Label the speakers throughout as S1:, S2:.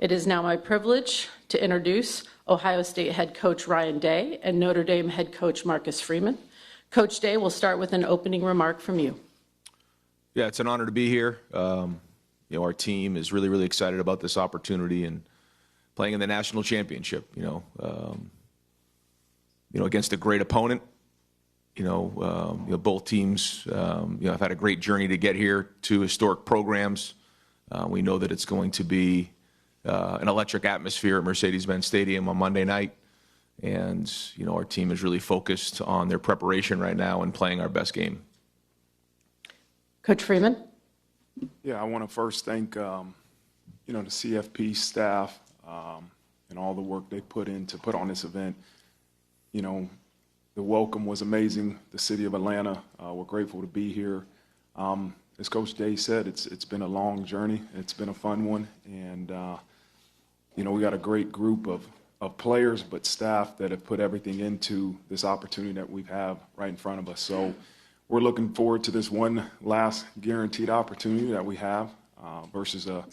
S1: It is now my privilege to introduce Ohio State head coach Ryan Day and Notre Dame head coach Marcus Freeman. Coach Day will start with an opening remark from you.
S2: Yeah, it's an honor to be here. Our team is really, really excited about this opportunity and playing in the national championship. Against a great opponent. Both teams, have had a great journey to get here. Two historic programs. We know that it's going to be an electric atmosphere at Mercedes-Benz Stadium on Monday night. And, our team is really focused on their preparation right now and playing our best game.
S1: Coach Freeman.
S3: Yeah, I want to first thank, the CFP staff and all the work they put in to put on this event. The welcome was amazing. The city of Atlanta, we're grateful to be here. As Coach Day said, it's been a long journey. It's been a fun one. And, we got a great group of players, but staff that have put everything into this opportunity that we have right in front of us. So we're looking forward to this one last guaranteed opportunity that we have versus a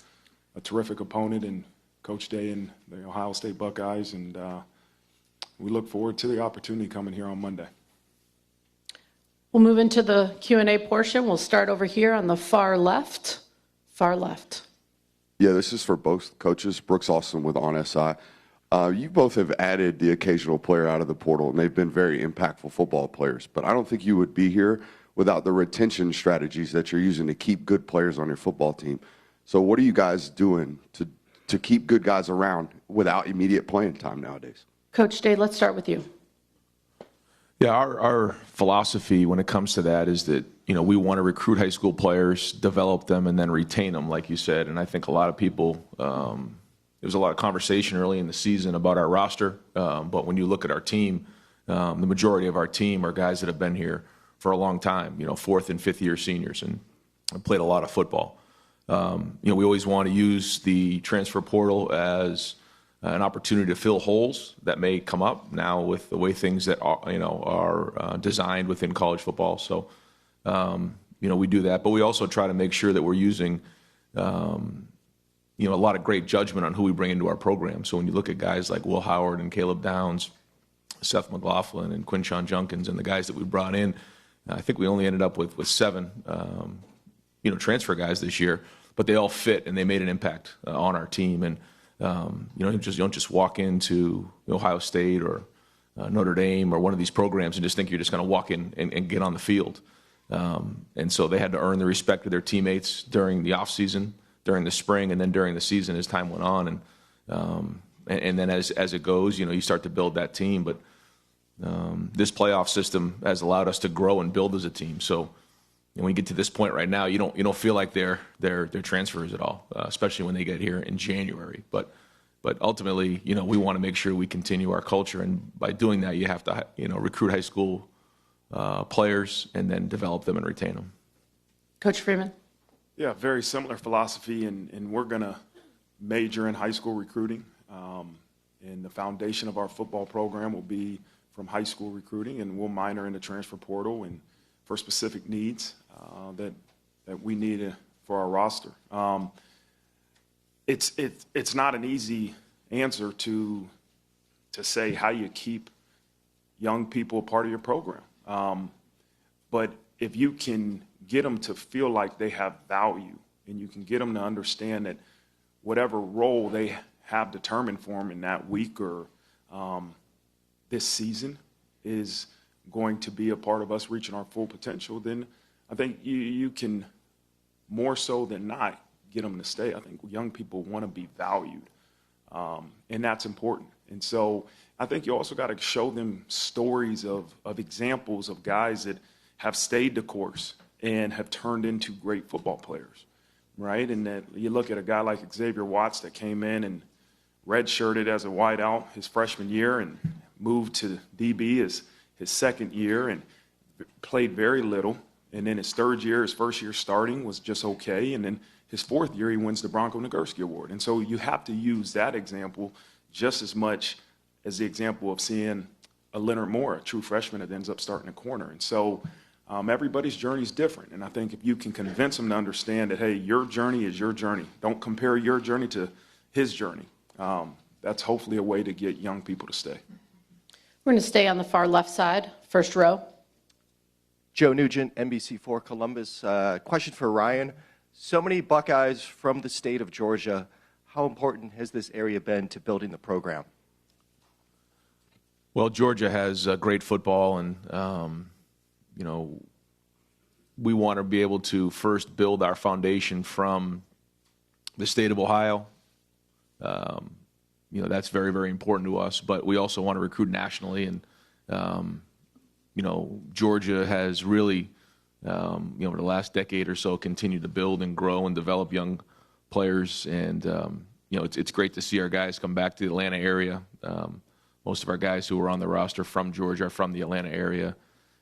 S3: terrific opponent in Coach Day and the Ohio State Buckeyes. And we look forward to the opportunity coming here on Monday.
S1: We'll move into the Q&A portion. We'll start over here on the far left. Far left.
S4: Yeah, this is for both coaches. Brooks Austin with On SI. You both have added the occasional player out of the portal, and they've been very impactful football players. But I don't think you would be here without the retention strategies that you're using to keep good players on your football team. So what are you guys doing to keep good guys around without immediate playing time nowadays?
S1: Coach Day, let's start with you.
S2: Yeah, our philosophy when it comes to that is that, we want to recruit high school players, develop them, and then retain them, like you said. And I think a lot of people, there was a lot of conversation early in the season about our roster. But when you look at our team, the majority of our team are guys that have been here for a long time, fourth and fifth year seniors and played a lot of football. We always want to use the transfer portal as an opportunity to fill holes that may come up now with the way things that are designed within college football. So, we do that, but we also try to make sure that we're using, a lot of great judgment on who we bring into our program. So when you look at guys like Will Howard and Caleb Downs, Seth McLaughlin and Quinshon Junkins and the guys that we brought in, I think we only ended up with 7, transfer guys this year, but they all fit and they made an impact on our team. And, you don't just walk into Ohio State or Notre Dame or one of these programs and just think you're just going to walk in and get on the field. And so they had to earn the respect of their teammates during the offseason, during the spring, and then during the season as time went on. And then as it goes, you start to build that team. But this playoff system has allowed us to grow and build as a team. So when you get to this point right now, you don't feel like they're transfers at all, especially when they get here in January. But ultimately, we want to make sure we continue our culture, and by doing that, you have to recruit high school players and then develop them and retain them.
S1: Coach Freeman.
S3: Yeah, very similar philosophy, and we're going to major in high school recruiting. And the foundation of our football program will be from high school recruiting, and we'll minor in the transfer portal and for specific needs that we need for our roster. It's not an easy answer to say how you keep young people a part of your program. But if you can get them to feel like they have value, and you can get them to understand that whatever role they have determined for them in that week or this season is going to be a part of us reaching our full potential, then I think you can, more so than not, get them to stay. I think young people want to be valued, and that's important. And so I think you also got to show them stories of examples of guys that have stayed the course and have turned into great football players, right? And that you look at a guy like Xavier Watts that came in and redshirted as a wideout his freshman year and moved to DB his second year and played very little. And then his third year, his first year starting was just okay. And then his fourth year, he wins the Bronco Nagurski Award. And so you have to use that example just as much as the example of seeing a Leonard Moore, a true freshman that ends up starting a corner. And so everybody's journey is different. And I think if you can convince them to understand that, hey, your journey is your journey. Don't compare your journey to his journey. That's hopefully a way to get young people to stay.
S1: We're going to stay on the far left side, first row.
S5: Joe Nugent, NBC4 Columbus. Question for Ryan. So many Buckeyes from the state of Georgia. How important has this area been to building the program?
S2: Well, Georgia has great football, and we want to be able to first build our foundation from the state of Ohio. That's very, very important to us. But we also want to recruit nationally, and Georgia has really, over the last decade or so, continued to build and grow and develop young players. And it's great to see our guys come back to the Atlanta area. Most of our guys who are on the roster from Georgia are from the Atlanta area.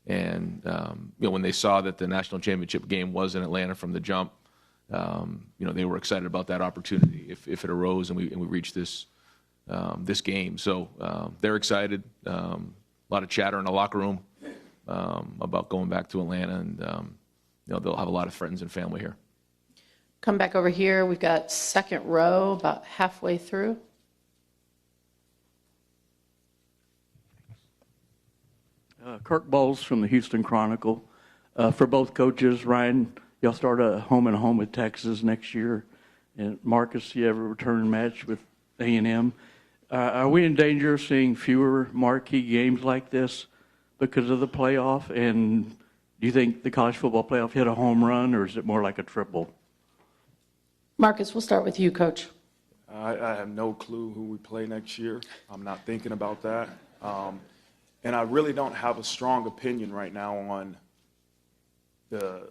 S2: And, when they saw that the national championship game was in Atlanta from the jump, they were excited about that opportunity if it arose and we reached this game. So they're excited. A lot of chatter in the locker room about going back to Atlanta, and they'll have a lot of friends and family here.
S1: Come back over here. We've got second row, about halfway through.
S6: Kirk Bowles from the Houston Chronicle. For both coaches, Ryan, y'all start a home with Texas next year, and Marcus, you have a return match with A&M. Are we in danger of seeing fewer marquee games like this because of the playoff? And do you think the college football playoff hit a home run, or is it more like a triple?
S1: Marcus, we'll start with you, Coach.
S3: I have no clue who we play next year. I'm not thinking about that. And I really don't have a strong opinion right now on the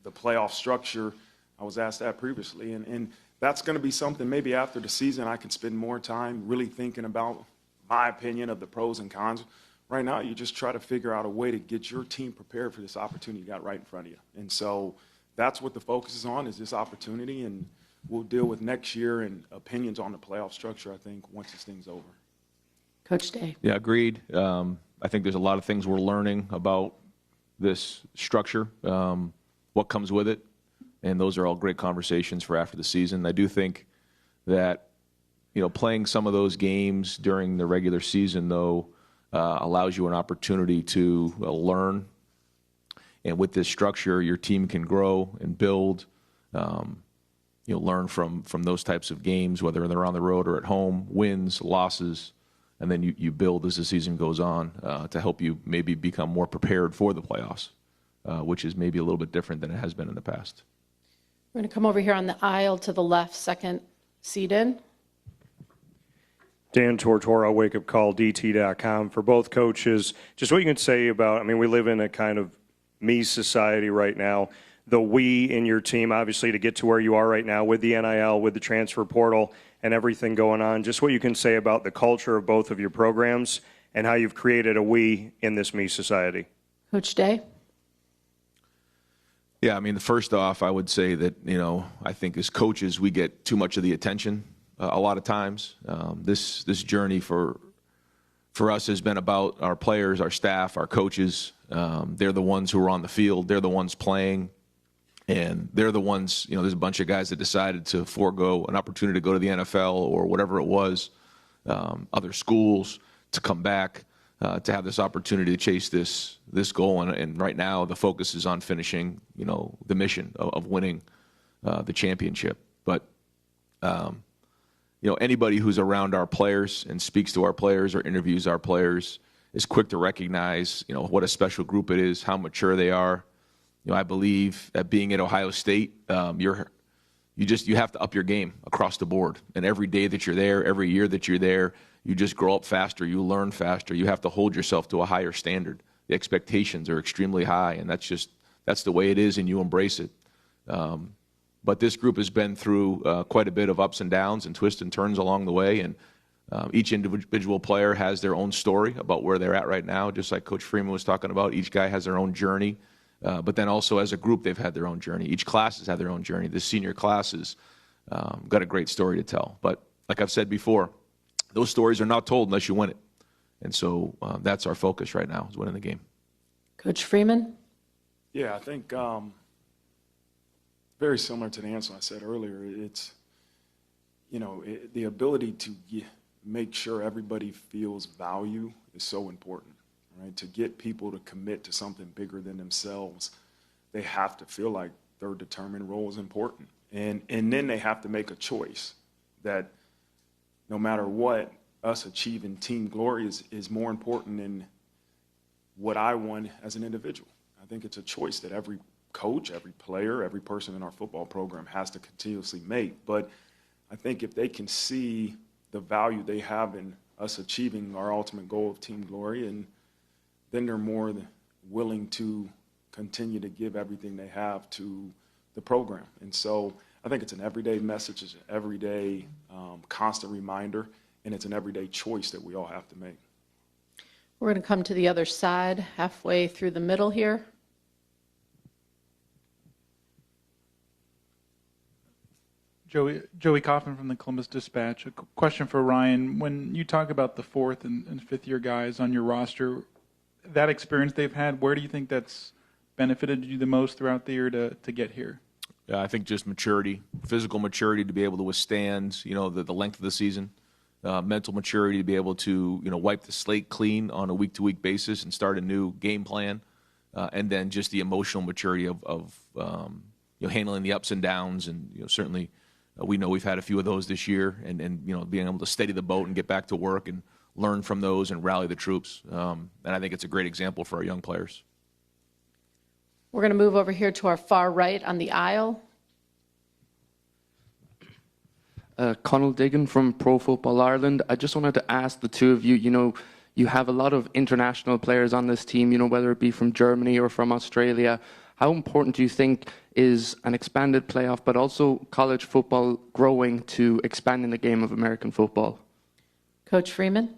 S3: playoff structure. I was asked that previously. And that's going to be something maybe after the season I can spend more time really thinking about my opinion of the pros and cons. Right now, you just try to figure out a way to get your team prepared for this opportunity you got right in front of you. And so that's what the focus is on, is this opportunity. And we'll deal with next year and opinions on the playoff structure, I think, once this thing's over.
S1: Coach Day.
S2: Yeah, agreed. I think there's a lot of things we're learning about this structure, what comes with it, and those are all great conversations for after the season. I do think that, playing some of those games during the regular season, though, allows you an opportunity to learn. And with this structure, your team can grow and build. You'll learn from those types of games, whether they're on the road or at home, wins, losses. And then you build as the season goes on to help you maybe become more prepared for the playoffs, which is maybe a little bit different than it has been in the past.
S1: We're going to come over here on the aisle to the left, second seat in.
S7: Dan Tortora, wakeupcalldt.com. For both coaches, just what you can say about, we live in a kind of me society right now. The we in your team, obviously, to get to where you are right now with the NIL, with the transfer portal, and everything going on, just what you can say about the culture of both of your programs and how you've created a we in this me society.
S1: Coach Day.
S2: Yeah, first off, I would say that, I think as coaches, we get too much of the attention a lot of times. This journey for us has been about our players, our staff, our coaches. They're the ones who are on the field. They're the ones playing. And they're the ones, there's a bunch of guys that decided to forego an opportunity to go to the NFL or whatever it was, other schools, to come back, to have this opportunity to chase this goal. And right now the focus is on finishing, the mission of winning the championship. But, anybody who's around our players and speaks to our players or interviews our players is quick to recognize, what a special group it is, how mature they are. I believe that being at Ohio State, you have to up your game across the board. And every day that you're there, every year that you're there, you just grow up faster, you learn faster, you have to hold yourself to a higher standard. The expectations are extremely high, and that's the way it is, and you embrace it. But this group has been through quite a bit of ups and downs and twists and turns along the way, and each individual player has their own story about where they're at right now, just like Coach Freeman was talking about. Each guy has their own journey. But then also as a group, they've had their own journey. Each class has had their own journey. The senior classes got a great story to tell. But like I've said before, those stories are not told unless you win it. And so that's our focus right now, is winning the game.
S1: Coach Freeman.
S3: Yeah, I think very similar to the answer I said earlier. the ability to make sure everybody feels value is so important, right? To get people to commit to something bigger than themselves, they have to feel like their determined role is important. And then they have to make a choice that no matter what, us achieving team glory is more important than what I want as an individual. I think it's a choice that every coach, every player, every person in our football program has to continuously make. But I think if they can see the value they have in us achieving our ultimate goal of team glory, and then they're more than willing to continue to give everything they have to the program. And so I think it's an everyday message, it's an everyday constant reminder, and it's an everyday choice that we all have to make.
S1: We're going to come to the other side, halfway through the middle here.
S8: Joey Kaufman from the Columbus Dispatch. A question for Ryan. When you talk about the fourth and fifth year guys on your roster, that experience they've had, where do you think that's benefited you the most throughout the year to get here?
S2: Yeah, I think just maturity, physical maturity to be able to withstand, the length of the season, mental maturity to be able to, wipe the slate clean on a week-to-week basis and start a new game plan, and then just the emotional maturity of handling the ups and downs, and certainly we know we've had a few of those this year, and being able to steady the boat and get back to work and learn from those and rally the troops, and I think it's a great example for our young players.
S1: We're going to move over here to our far right on the aisle.
S9: Conal Diggin from Pro Football Ireland. I just wanted to ask the two of you, you have a lot of international players on this team, whether it be from Germany or from Australia. How important do you think is an expanded playoff, but also college football growing to expanding the game of American football?
S1: Coach Freeman?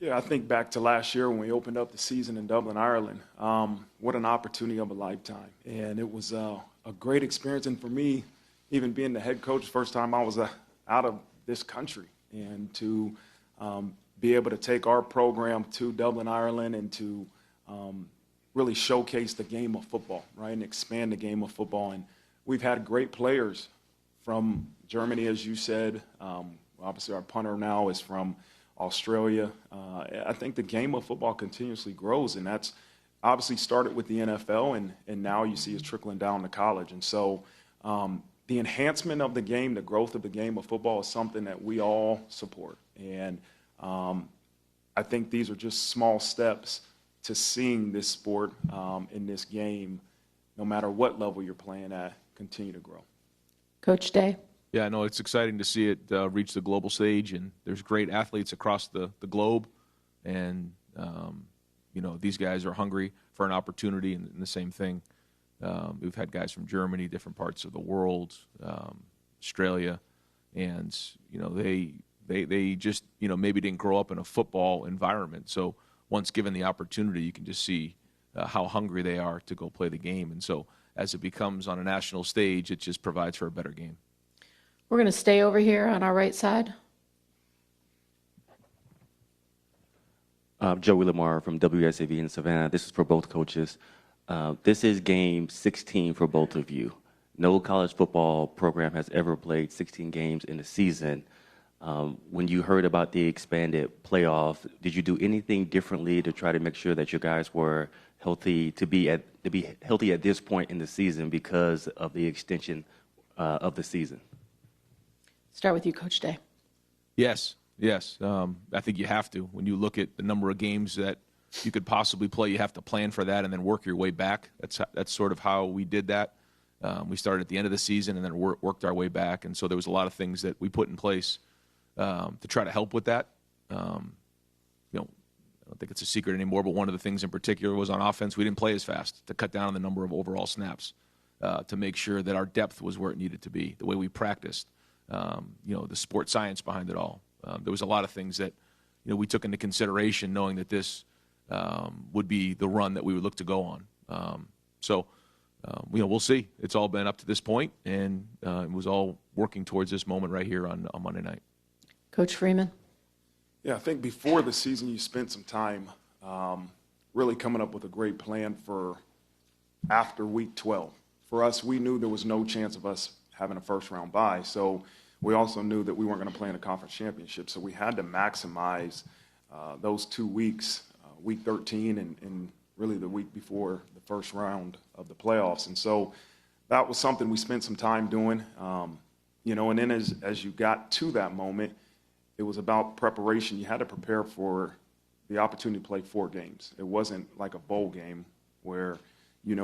S3: Yeah, I think back to last year when we opened up the season in Dublin, Ireland. What an opportunity of a lifetime. And it was a great experience. And for me, even being the head coach, first time I was out of this country. And to be able to take our program to Dublin, Ireland, and to really showcase the game of football, right, and expand the game of football. And we've had great players from Germany, as you said. Obviously, our punter now is from Australia. I think the game of football continuously grows, and that's obviously started with the NFL, and now you see it's trickling down to college. And so the enhancement of the game, the growth of the game of football is something that we all support. And I think these are just small steps to seeing this sport in this game, no matter what level you're playing at, continue to grow.
S1: Coach Day?
S2: Yeah, no, it's exciting to see it reach the global stage, and there's great athletes across the globe, and these guys are hungry for an opportunity, and the same thing. We've had guys from Germany, different parts of the world, Australia, and they just maybe didn't grow up in a football environment. So once given the opportunity, you can just see how hungry they are to go play the game, and so as it becomes on a national stage, it just provides for a better game.
S1: We're going to stay over here on our right side.
S10: Joey Lamar from WSAV in Savannah. This is for both coaches. This is game 16 for both of you. No college football program has ever played 16 games in a season. When you heard about the expanded playoff, did you do anything differently to try to make sure that you guys were healthy to be healthy at this point in the season because of the extension of the season?
S1: Start with you, Coach Day.
S2: Yes. I think you have to. When you look at the number of games that you could possibly play, you have to plan for that and then work your way back. That's sort of how we did that. We started at the end of the season and then worked our way back. And so there was a lot of things that we put in place to try to help with that. I don't think it's a secret anymore, but one of the things in particular was on offense, we didn't play as fast to cut down on the number of overall snaps, to make sure that our depth was where it needed to be, the way we practiced. The sport science behind it all. There was a lot of things that we took into consideration, knowing that this would be the run that we would look to go on. We'll see. It's all been up to this point, and it was all working towards this moment right here on Monday night.
S1: Coach Freeman?
S3: Yeah, I think before the season you spent some time really coming up with a great plan for after week 12. For us, we knew there was no chance of us having a first-round bye. So we also knew that we weren't going to play in a conference championship. So we had to maximize those 2 weeks, week 13 and really the week before the first round of the playoffs. And so that was something we spent some time doing. And then as you got to that moment, it was about preparation. You had to prepare for the opportunity to play 4 games. It wasn't like a bowl game where,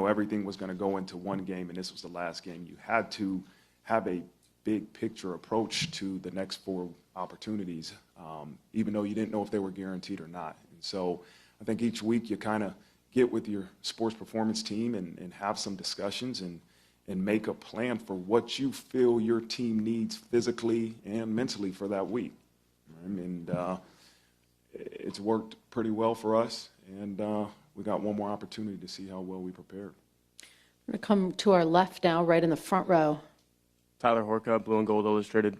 S3: everything was going to go into one game and this was the last game. You had to have a big picture approach to the next 4 opportunities, even though you didn't know if they were guaranteed or not. And so I think each week you kind of get with your sports performance team and have some discussions and make a plan for what you feel your team needs physically and mentally for that week. And it's worked pretty well for us, and we got one more opportunity to see how well we prepared.
S1: We're going to come to our left now, right in the front row.
S11: Tyler Horka, Blue and Gold Illustrated.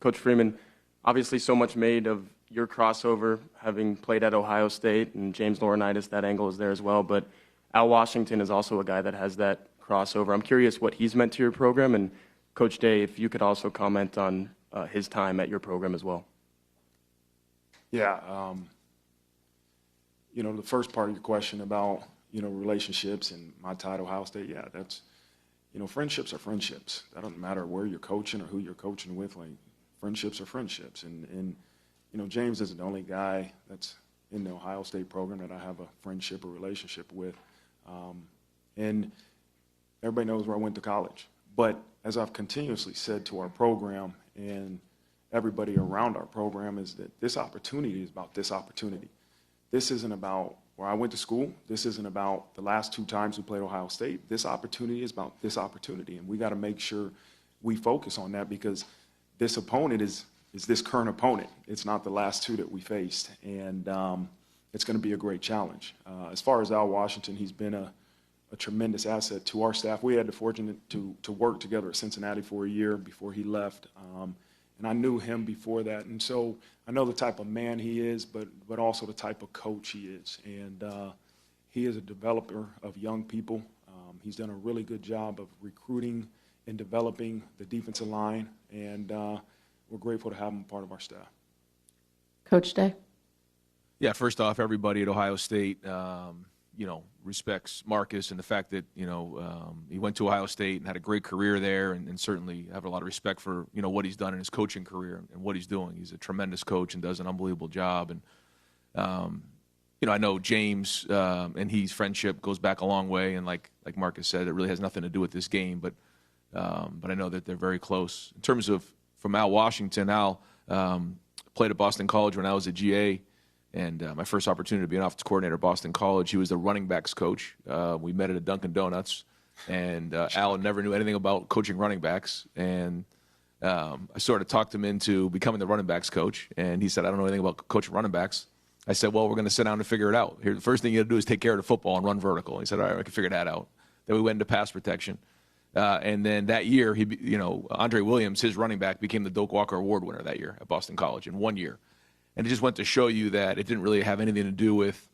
S11: Coach Freeman, obviously so much made of your crossover, having played at Ohio State, and James Laurinaitis, that angle is there as well. But Al Washington is also a guy that has that crossover. I'm curious what he's meant to your program, and Coach Day, if you could also comment on his time at your program as well.
S3: Yeah, the first part of your question about, relationships and my time at Ohio State, yeah, that's, friendships are friendships. That doesn't matter where you're coaching or who you're coaching with. Like, friendships are friendships. And James isn't the only guy that's in the Ohio State program that I have a friendship or relationship with. And everybody knows where I went to college. But as I've continuously said to our program and everybody around our program, is that this opportunity is about this opportunity. This isn't about where I went to school. This isn't about the last 2 times we played Ohio State. This opportunity is about this opportunity, and we got to make sure we focus on that, because this opponent is this current opponent. It's not the last 2 that we faced, and it's going to be a great challenge. As far as Al Washington, he's been a tremendous asset to our staff. We had the fortune to work together at Cincinnati for a year before he left. And I knew him before that. And so I know the type of man he is, but also the type of coach he is. And he is a developer of young people. He's done a really good job of recruiting and developing the defensive line. And we're grateful to have him part of our staff.
S1: Coach Day?
S2: Yeah, first off, everybody at Ohio State, respects Marcus and the fact that, he went to Ohio State and had a great career there, and certainly have a lot of respect for, what he's done in his coaching career and what he's doing. He's a tremendous coach and does an unbelievable job. And, I know James and his friendship goes back a long way. And like Marcus said, it really has nothing to do with this game, but I know that they're very close. In terms of from Al Washington, Al played at Boston College when I was a GA. And my first opportunity to be an offensive coordinator at Boston College, he was the running backs coach. We met at a Dunkin' Donuts, and Al never knew anything about coaching running backs. And I sort of talked him into becoming the running backs coach. And he said, I don't know anything about coaching running backs. I said, well, we're going to sit down and figure it out. Here, the first thing you got to do is take care of the football and run vertical. He said, all right, I can figure that out. Then we went into pass protection. And then that year, Andre Williams, his running back, became the Doak Walker Award winner that year at Boston College in 1 year. And it just went to show you that it didn't really have anything to do with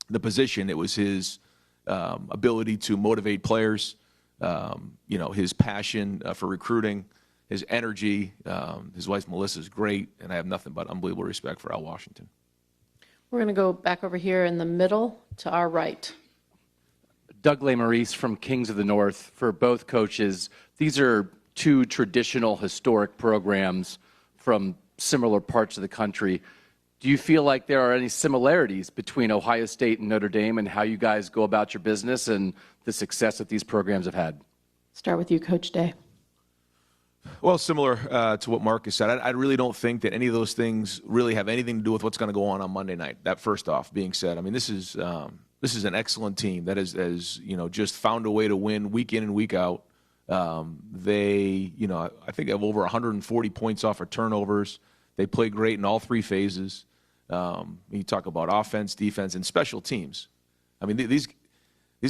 S2: the position. It was his ability to motivate players, his passion for recruiting, his energy. His wife, Melissa, is great, and I have nothing but unbelievable respect for Al Washington.
S1: We're going to go back over here in the middle to our right.
S12: Doug Lesmerises from Kings of the North. For both coaches, these are 2 traditional historic programs from similar parts of the country. Do you feel like there are any similarities between Ohio State and Notre Dame and how you guys go about your business and the success that these programs have had?
S1: Start with you, Coach Day.
S2: Well, similar to what Marcus said, I really don't think that any of those things really have anything to do with what's going to go on Monday night. That first off being said, I mean, this is an excellent team that has just found a way to win week in and week out. They, I think have over 140 points off of turnovers. They play great in all 3 phases. You talk about offense, defense, and special teams. I mean, these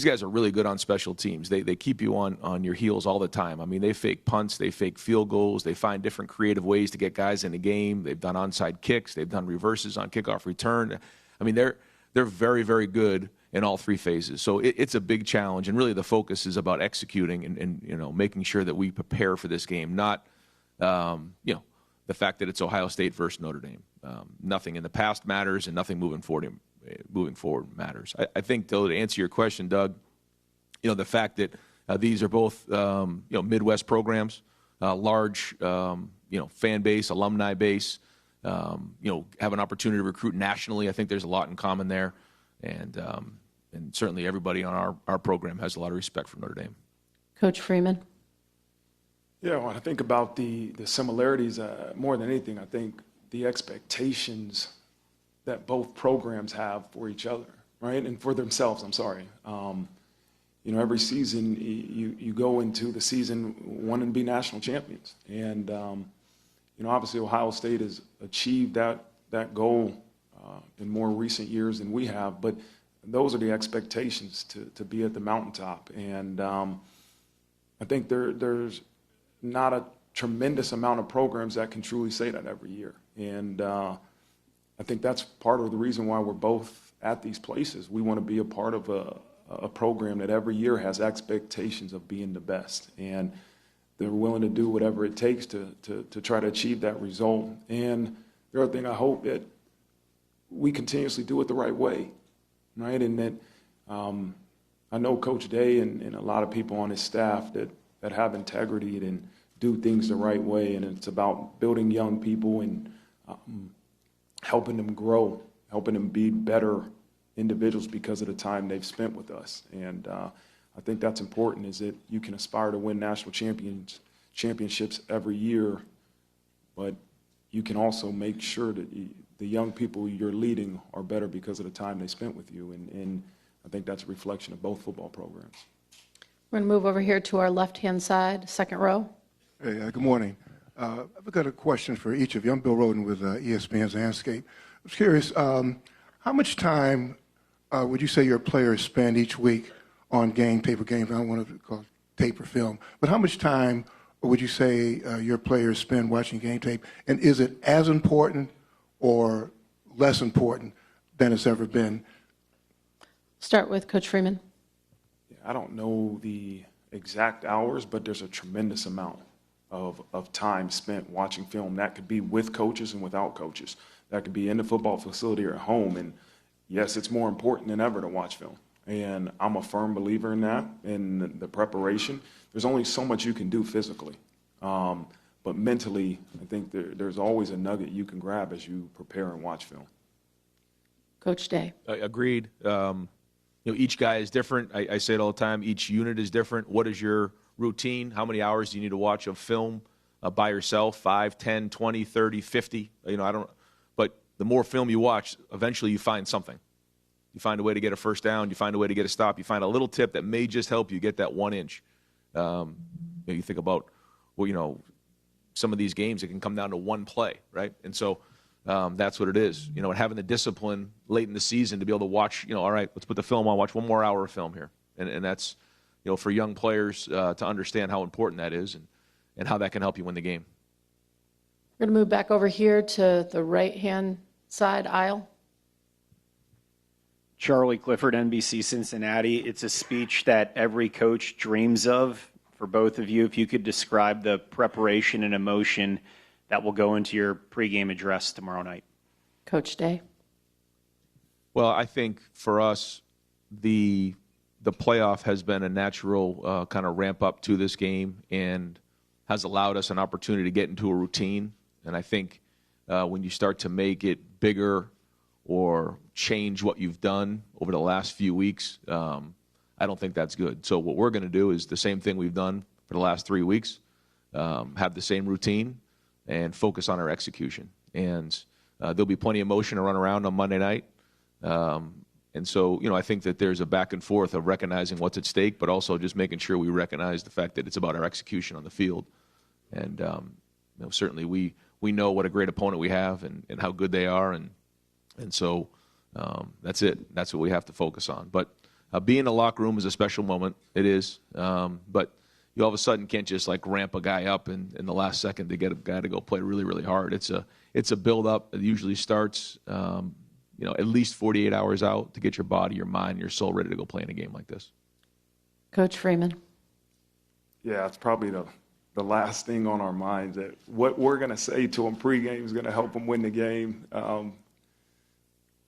S2: guys are really good on special teams. They keep you on your heels all the time. I mean, they fake punts, they fake field goals, they find different creative ways to get guys in the game. They've done onside kicks, they've done reverses on kickoff return. I mean, they're very, very good in all 3 phases. So it's a big challenge, and really the focus is about executing and making sure that we prepare for this game, not the fact that it's Ohio State versus Notre Dame. Nothing in the past matters, and nothing moving forward matters. I think, though, to answer your question, Doug, the fact that these are both Midwest programs, large fan base, alumni base, have an opportunity to recruit nationally. I think there's a lot in common there, and certainly everybody on our program has a lot of respect for Notre Dame.
S1: Coach Freeman.
S3: Yeah, when I think about the similarities, more than anything, I think the expectations that both programs have for each other, right, and for themselves, I'm sorry. Every season you go into the season wanting to be national champions. And, obviously Ohio State has achieved that goal in more recent years than we have, but those are the expectations to be at the mountaintop. And I think there's not a tremendous amount of programs that can truly say that every year. And I think that's part of the reason why we're both at these places. We want to be a part of a program that every year has expectations of being the best. And they're willing to do whatever it takes to try to achieve that result. And the other thing, I hope that we continuously do it the right way, right? And that I know Coach Day and a lot of people on his staff that have integrity and do things the right way. And it's about building young people and helping them grow, helping them be better individuals because of the time they've spent with us. And I think that's important, is that you can aspire to win national championships every year, but you can also make sure that the young people you're leading are better because of the time they spent with you. And I think that's a reflection of both football programs.
S1: We're going to move over here to our left-hand side, second row.
S13: Hey, good morning. I've got a question for each of you. I'm Bill Roden with ESPN's Landscape. I was curious, how much time would you say your players spend each week on game, tape, or games? I don't want to call it tape or film, but how much time would you say your players spend watching game tape? And is it as important or less important than it's ever been?
S1: Start with Coach Freeman.
S3: I don't know the exact hours, but there's a tremendous amount of time spent watching film. That could be with coaches and without coaches. That could be in the football facility or at home. And yes, it's more important than ever to watch film. And I'm a firm believer in that, in the preparation. There's only so much you can do physically. But mentally, I think there's always a nugget you can grab as you prepare and watch film.
S1: Coach Day.
S2: Agreed. Each guy is different. I say it all the time. Each unit is different. What is your routine? How many hours do you need to watch of film by yourself? 5, 10, 20, 30, 50? But the more film you watch, eventually you find something. You find a way to get a first down. You find a way to get a stop. You find a little tip that may just help you get that 1 inch. You think about, some of these games, it can come down to one play, right? And so that's what it is. And having the discipline late in the season to be able to watch, all right, let's put the film on, watch one more hour of film here. And that's, for young players to understand how important that is and how that can help you win the game.
S1: We're going to move back over here to the right-hand side aisle.
S14: Charlie Clifford, NBC Cincinnati. It's a speech that every coach dreams of. For both of you, if you could describe the preparation and emotion that will go into your pregame address tomorrow night.
S1: Coach Day.
S2: Well, I think for us, the playoff has been a natural kind of ramp up to this game and has allowed us an opportunity to get into a routine. And I think when you start to make it bigger or change what you've done over the last few weeks, I don't think that's good. So what we're going to do is the same thing we've done for the last 3 weeks, have the same routine and focus on our execution. And there'll be plenty of motion to run around on Monday night. And so, I think that there's a back and forth of recognizing what's at stake, but also just making sure we recognize the fact that it's about our execution on the field. And certainly we know what a great opponent we have and how good they are. And so that's it. That's what we have to focus on. But being in the locker room is a special moment. It is. But you all of a sudden can't just ramp a guy up in the last second to get a guy to go play really, really hard. It's a build-up. It usually starts at least 48 hours out to get your body, your mind, your soul ready to go play in a game like this.
S1: Coach Freeman.
S3: Yeah, it's probably the the last thing on our minds. That what we're going to say to them pregame is going to help them win the game.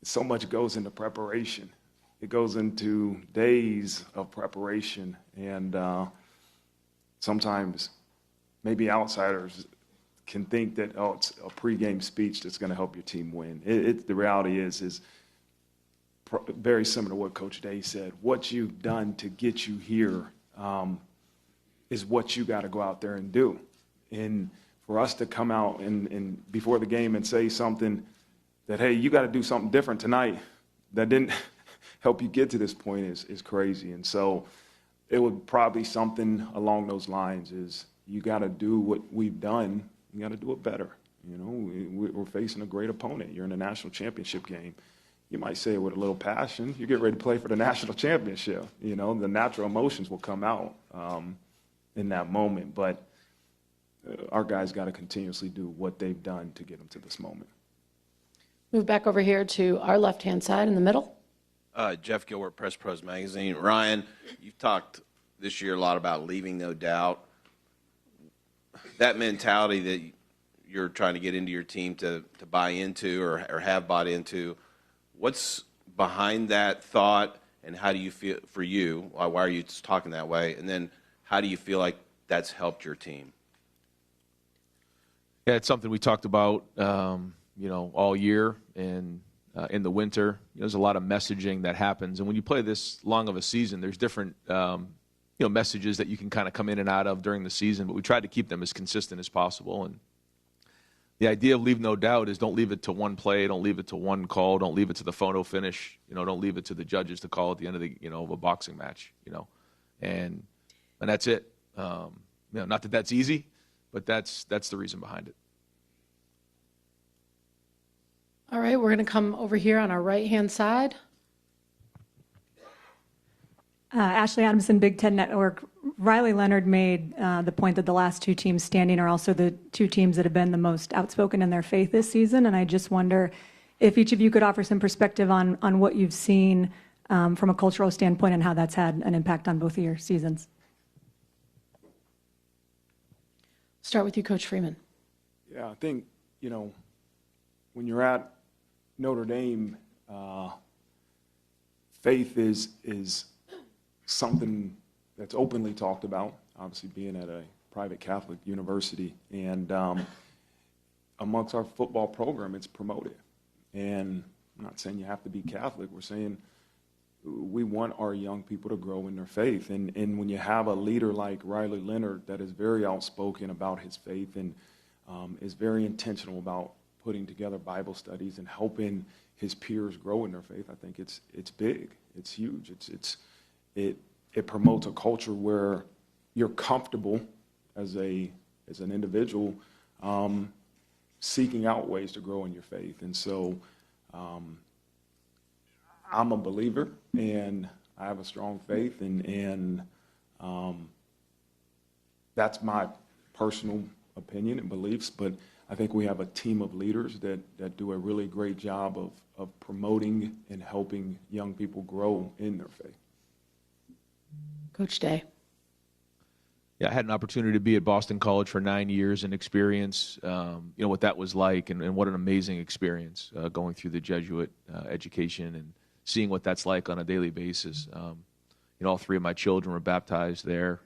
S3: So much goes into preparation. It goes into days of preparation, and sometimes maybe outsiders can think that, oh, it's a pregame speech that's going to help your team win. The reality is very similar to what Coach Day said. What you've done to get you here is what you got to go out there and do. And for us to come out and before the game and say something that, hey, you got to do something different tonight, that didn't help you get to this point is crazy. And so it would probably something along those lines is you got to do what we've done. You got to do it better. You know, we're facing a great opponent. You're in a national championship game. You might say it with a little passion. You get ready to play for the national championship. You know, the natural emotions will come out in that moment. But our guys got to continuously do what they've done to get them to this moment.
S1: Move back over here to our left-hand side in the middle.
S15: Jeff Gilbert, Press Pros Magazine. Ryan, you've talked this year a lot about leaving no doubt. That mentality that you're trying to get into your team to buy into or have bought into, what's behind that thought, and how do you feel for you? Why are you talking that way? And then how do you feel like that's helped your team?
S2: Yeah, it's something we talked about, all year, and in the winter. There's a lot of messaging that happens, and when you play this long of a season, there's different, messages that you can kind of come in and out of during the season. But we tried to keep them as consistent as possible. And the idea of leave no doubt is don't leave it to one play, don't leave it to one call, don't leave it to the photo finish. Don't leave it to the judges to call at the end of of a boxing match. And that's it. Not that that's easy, but that's the reason behind it.
S1: All right, we're going to come over here on our right-hand side.
S16: Ashley Adamson, Big Ten Network. Riley Leonard made the point that the last two teams standing are also the two teams that have been the most outspoken in their faith this season. And I just wonder if each of you could offer some perspective on what you've seen from a cultural standpoint and how that's had an impact on both of your seasons.
S1: Start with you, Coach Freeman.
S3: Yeah, I think, when you're at Notre Dame, faith is something that's openly talked about, obviously being at a private Catholic university. And amongst our football program, it's promoted. And I'm not saying you have to be Catholic. We're saying we want our young people to grow in their faith. And when you have a leader like Riley Leonard that is very outspoken about his faith and is very intentional about putting together Bible studies and helping his peers grow in their faith, I think it's big. It's huge. It promotes a culture where you're comfortable as an individual seeking out ways to grow in your faith. And so I'm a believer, and I have a strong faith, and that's my personal opinion and beliefs. But I think we have a team of leaders that do a really great job of promoting and helping young people grow in their faith.
S1: Coach Day.
S2: Yeah, I had an opportunity to be at Boston College for 9 years and experience, what that was like, and what an amazing experience going through the Jesuit education and seeing what that's like on a daily basis. All three of my children were baptized there.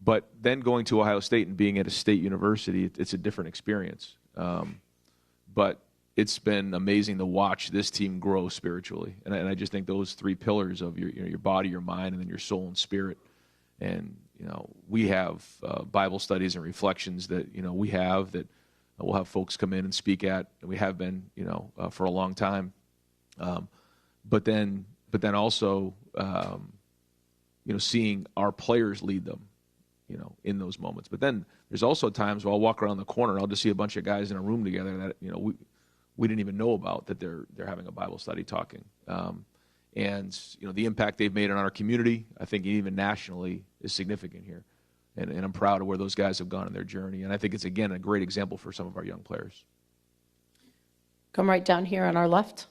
S2: But then going to Ohio State and being at a state university, it's a different experience. But it's been amazing to watch this team grow spiritually. And I just think those three pillars of your body, your mind, and then your soul and spirit. And, we have Bible studies and reflections that, we have that we'll have folks come in and speak at, and we have been, for a long time. But then also, seeing our players lead them, in those moments. But then there's also times where I'll walk around the corner and I'll just see a bunch of guys in a room together that, we didn't even know about, that they're having a Bible study talking. And the impact they've made on our community, I think even nationally, is significant here. And I'm proud of where those guys have gone in their journey. And I think it's, again, a great example for some of our young players.
S1: Come right down here on our left.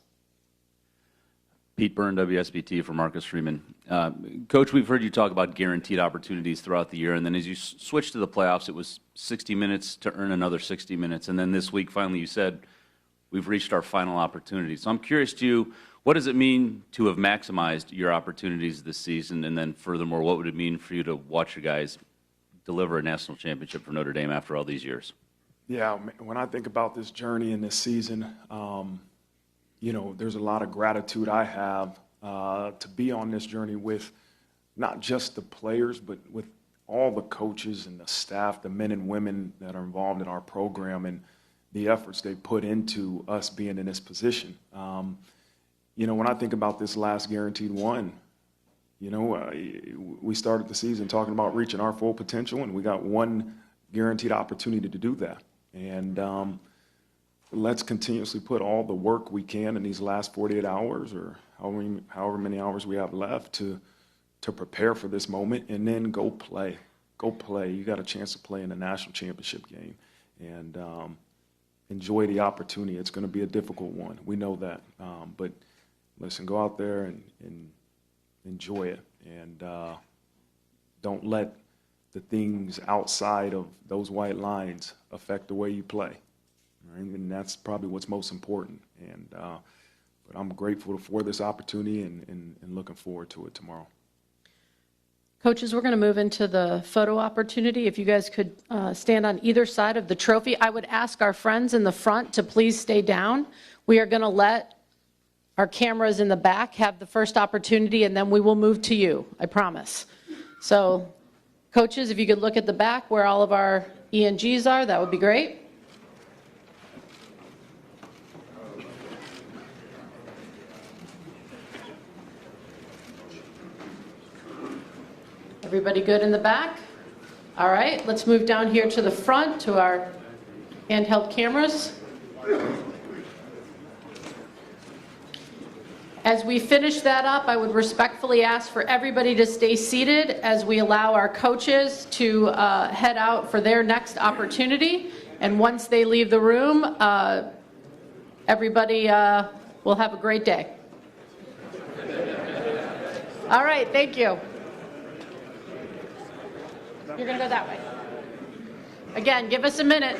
S17: Pete Byrne, WSBT, for Marcus Freeman. Coach, we've heard you talk about guaranteed opportunities throughout the year, and then as you switched to the playoffs, it was 60 minutes to earn another 60 minutes, and then this week, finally, you said, we've reached our final opportunity. So I'm curious to you, what does it mean to have maximized your opportunities this season, and then furthermore, what would it mean for you to watch your guys deliver a national championship for Notre Dame after all these years?
S3: Yeah, when I think about this journey in this season, you know, there's a lot of gratitude I have to be on this journey with not just the players, but with all the coaches and the staff, the men and women that are involved in our program and the efforts they put into us being in this position. You know, when I think about this last guaranteed one, you know, we started the season talking about reaching our full potential, and we got one guaranteed opportunity to do that. And let's continuously put all the work we can in these last 48 hours or however many hours we have left to prepare for this moment, and then go play. Go play. You got a chance to play in a national championship game, and enjoy the opportunity. It's going to be a difficult one. We know that. But listen, go out there and enjoy it, and don't let the things outside of those white lines affect the way you play. Right? And that's probably what's most important. And but I'm grateful for this opportunity and looking forward to it tomorrow.
S1: Coaches, we're going to move into the photo opportunity. If you guys could stand on either side of the trophy, I would ask our friends in the front to please stay down. We are going to let our cameras in the back have the first opportunity, and then we will move to you, I promise. So, coaches, if you could look at the back where all of our ENGs are, that would be great. Everybody good in the back? All right, let's move down here to the front to our handheld cameras. As we finish that up, I would respectfully ask for everybody to stay seated as we allow our coaches to head out for their next opportunity. And once they leave the room, everybody will have a great day. All right, thank you. You're going to go that way. Again, give us a minute.